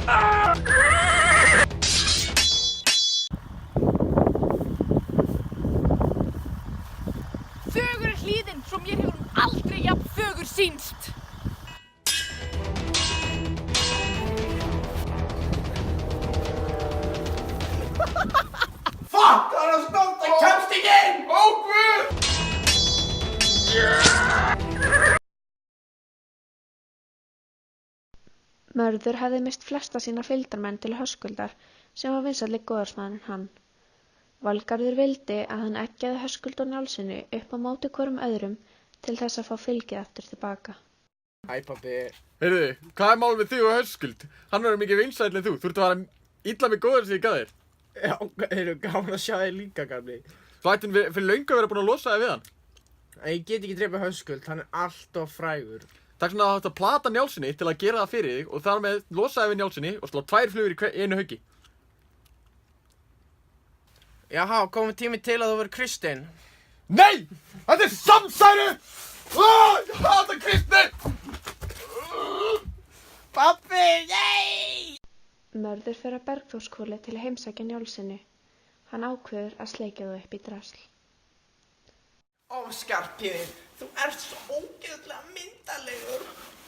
Fögur hlíðin, svo mér hefur hún aldrei jafn fögur sýnst. Fuck, það er stórt, það kemst ekki inn! Ó, guð! Mörður hefði misst flesta sína fylgdarmenn til Höskuldar sem var vinsælli goðorðsmaðurinn hann. Valgarður vildi að hann eggjaði Höskuld og Njálssyni upp á móti hvorum öðrum til þess að fá fylgið aftur tilbaka. Æ, pabbi. Heyrðu, hvað er mál með þig og Höskuld? Hann verður mikið vinsæll en þú. Þú ert að fara illa með góður sem ég gaf þér. Já, heyrðu, gaman að sjá þig líka, gamli. Þú ættin fyrir löngu að vera búin að losa þig við hann. Ég get ekki dreipið Höskuld, hann er alltof frægur. Takk svona að þú átt að plata Njálssyni til að gera það fyrir þig og þar með losa þig við Njálssyni og slá 2 flugur í einu höggi. Jaha, komið tími til að þú verður kristinn. Nei! Þetta er samsæri! Ég hata kristni! Pabbi, nei! Mörður fer að Bergþórshvoli til að heimsækja Njálssyni. Hann ákveður að sleikja þau upp í drasl. Ó, Skarphéðinn, þú ert svo ógeðslega myndalegur.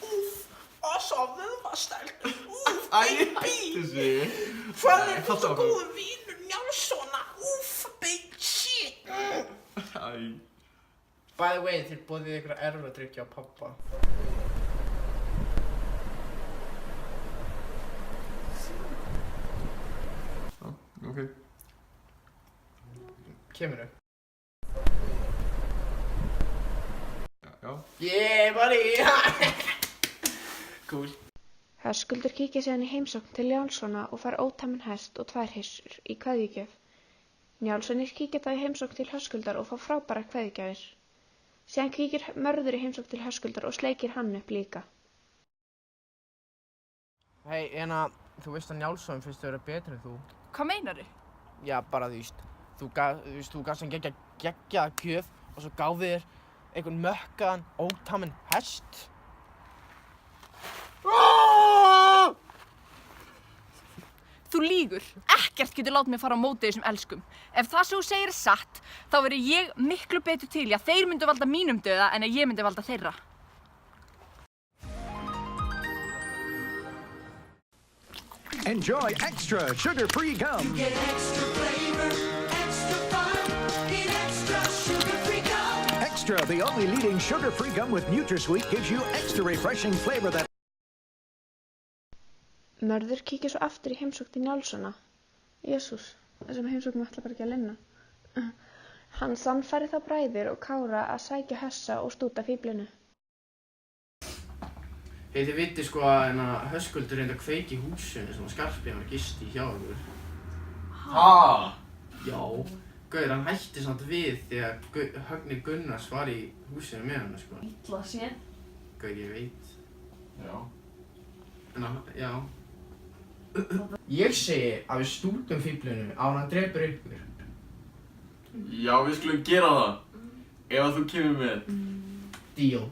Úff, og svo vöðvastæltur. Úff, baby! sig. Hvað er þú svo góður vinur Njálssona? Úff, baby, shit! By the way, þér boðið ykkur erfðadrykkju á pappa. Ok. Kemurðu? Já. Yeah, buddy! Cool. Höskuldur kíkir síðan í heimsókn til Njálssona og fær ótæminn hest og 2 hryssur í kveðjugjöf. Njálssonir kíkir þá í heimsókn til Höskuldar og fá frábærar kveðjugjafir. Síðan kíkir Mörður í heimsókn til Höskuldar og sleikir hann upp líka. Hei, þú veist að Njálsson finnst að vera betri en þú. Hvað meinarðu? Já, bara þú gafst hann geggjaða gjöf og svo gáfið þér einhvern mökkaðan, ótaminn hest. Þú lýgur. Ekkert getur látið mig fara á móti þessum elskum. Ef það sem þú segir er satt, þá verður ég miklu betur til í að þeir myndu valda mínum dauða en að ég myndi valda þeirra. Enjoy extra sugar-free gum. You get extra flavor, extra fun, eat extra sugar-free gum. Extra, the only leading sugar-free gum with NutraSweet, gives you extra refreshing flavor that... Mörður kíkir svo aftur í heimsókn til Njálssona. Jesús, þessum heimsóknum ætla bara ekki að linna. Hann sannfærir þá bræður og Kára að sækja Hössa og stúta fíflinu. Hei, þið vitið sko að Höskuldur reyndi að kveiki í húsinu sem Skarphéðinn var gisti hjá ykkur. Ha? Já, Gaur, hann hætti samt við þegar Högni Gunnars var í húsinu með hann, sko. Illa séð. Gaur, ég veit. Já. Já. Ég segi að við stútum fíflinu á hann drepur ykkur. Já, við skulum gera það. Ef að þú kemur með. Deal.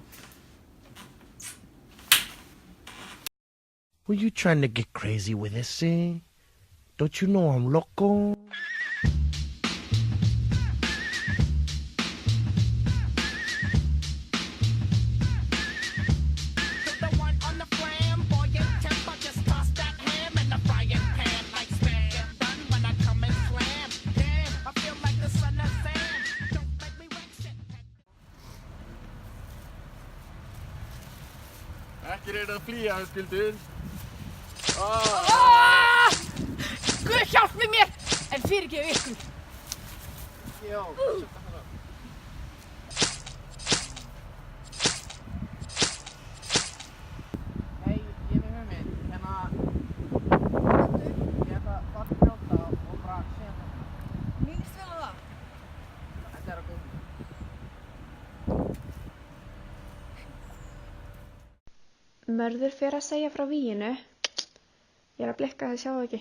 Were you trying to get crazy with this, eh? Don't you know I'm loco? Ekki reyna að flýja, Höskuldur. Guð hjálpi mér, en fyrirgefu ykkur. Já, setja hann á. Hei, ég er með hugmynd. Ég ætla að fara til brjóta og bara segja þetta. Mér líst vel á það. Þetta er að góða. Mörður fer að segja frá víginu. Ég er að blikka þið sjáu ekki.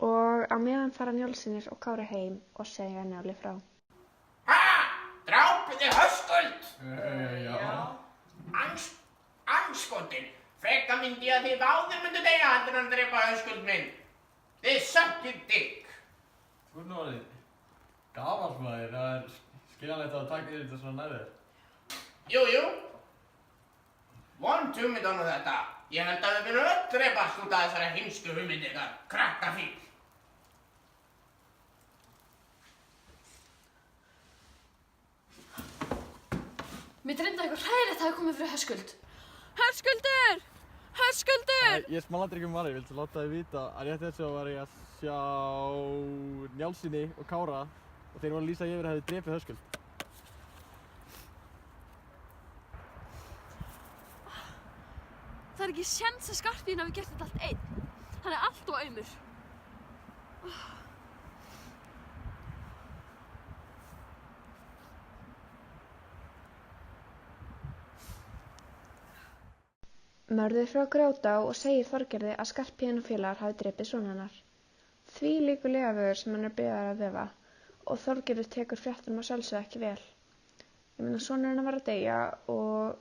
Og á meðan fara Njálssynir og Kári heim og segja Njáli frá. Ha! Drápuð þið Höskuld? Já. Andskotinn. Frekar myndi ég að þið báðir myndu deyja heldur en að drepa Höskuld minn. Þið sökkið dick. Þú ert nú orðið gamall maður, það er skiljanlegt að taka þér þetta svona nærri þér. Jú. Vond hugmynd á nú þetta. Ég held að við munum öll drepast út af þessari heimsku hugmynd ykkar, krakkafíl. Mér dreymdi að eitthvað hræðilegt hafi komið fyrir Höskuld. Höskuldur! Höskuldur! Ég er smálandryggum maður, ég vildi láta þið vita að rétt þessu var ég að sjá Njálssyni og Kára og þeir voru að lýsa yfir að hefði drepið Höskuld. Það er ekki séns að Skarphéðinn hafi gert þetta allt einn. Hann er allt og aumur. Mörður frá Grjótá og segir Þorgerði að Skarphéðinn og félagar hafi drepið son hennar. Því líkur lygavegur sem hann er byrjaður að vefa og Þorgerður tekur fréttunum að sjálfsögðu ekki vel. Ég meina sonur hennar var að deyja og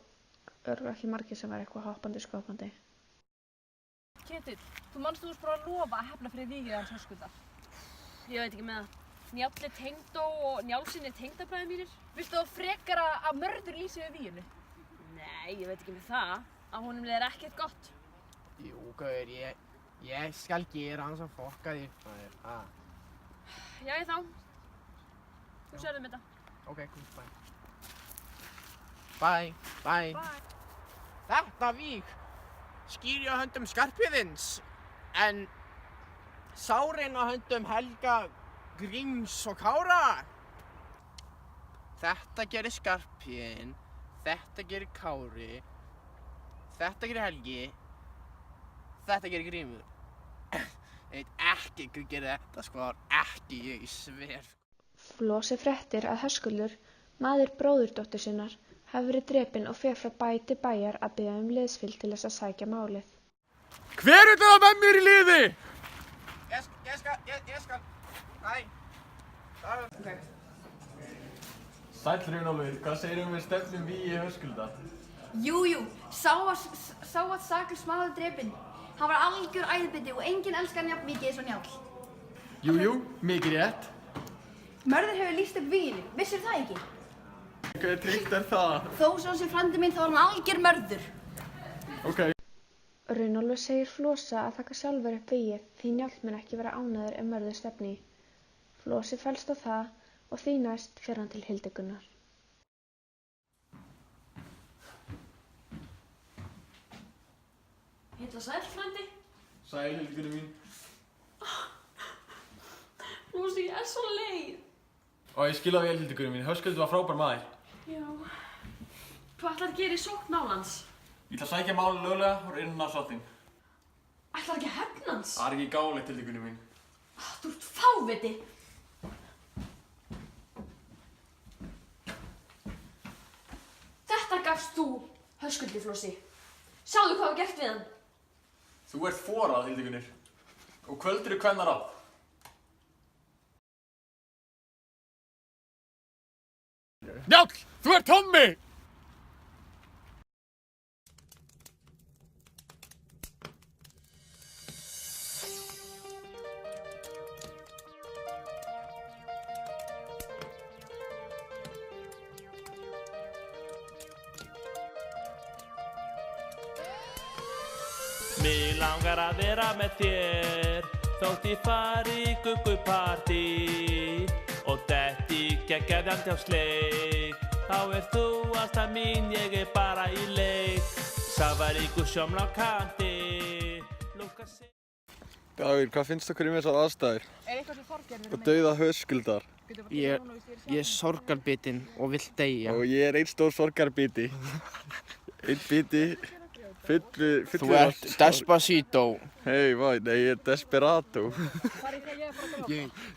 örugglega ekki margir sem var eitthvað hoppandi skopandi. Ketill, þú manst þú bara að lofa að hefna fyrir vikið hans Höskuldar. Ég veit ekki með það. Njáll er tengdó og Njálssyni er tengdabræður mínir. Viltu þá frekar að Mörður lýsi við víginu? Nei, ég veit ekki með það. Að honum leiðir ekkert gott. Jú, gaur, ég skal gera hans að fokka því upp að þér. Jæja þá. Þú sérðum þetta. Ok, cool, bye. Þetta víg skýr ég á höndum Skarphéðins, en sárin á höndum Helga, Gríms og Kára. Þetta gerir Skarphéðinn, þetta gerir Kári, þetta gerir Helgi, þetta gerir Grímur. Ég veit ekki hvað gerir þetta, sko, ekki ég sver. Flosi fréttir að Höskuldur, maður bróðurdóttur sinnar, hafi verið drepinn og fer frá bæ til bæjar að biðja liðsfylgd til þess að sækja málið. Hver er það með mér í liði? Ég skal. Hæ. Okay. Sæll Runólfur, hvað segirðu við stefnum vígi Höskuldar? Jú, sá að saklaus maður drepinn. Hann var algjör æðbiti og enginn elskar hann jafn mikið eins og Njáll. Jú, mikið rétt. Mörður hefur lýst upp víginu, vissir það ekki? Hvað tryggt er það? Þó svo sem frændi minn þá var hann algjör mörður. Ok. Runólfur segir Flosa að taka sjálfur upp vígið því Njáll mun ekki vera ánægður Mörður stefni í. Flosi fellst á það og því næst fer hann til Hildigunnar. Heilla sæll, frændi. Sæl, Hildigunni mín. Flosi, ég er svo leið. Og ég skil á vel, Hildigunni mín, Höskuldur var frábær maður. Já. Hvað ætlar að gera í sókn málans? Ég ætla að sækja málið löglega og reyna að sátt þín. Ætlar ekki að hefna hans? Það er ekki gáleitt, Hildigunni mín. Þú ert fáviti. Þetta gafst þú, Höskuldi, Flosi. Sjáðu hvað við gert við hann. Þú ert forað, Hildigunnir. Og kvöldur er kvennar á. Njáll, þú ert Tommi! Mig langar að vera með þér þótt ég fari í guggupartí og detti geggjaðan hjá sleik. Þá þú alltaf mín, ég bara í leik. Safaríkur sjómla á kanti. Dagur, hvað finnst okkur þessar aðstæður? Er eitthvað sem Þorgerður Og dauða Höskuldar. Ég er sorgarbitinn og vill deyja. Og ég er einn stór sorgarbiti. Einn biti. Þú ert Despacito. Hei, nei, ég er Desperado.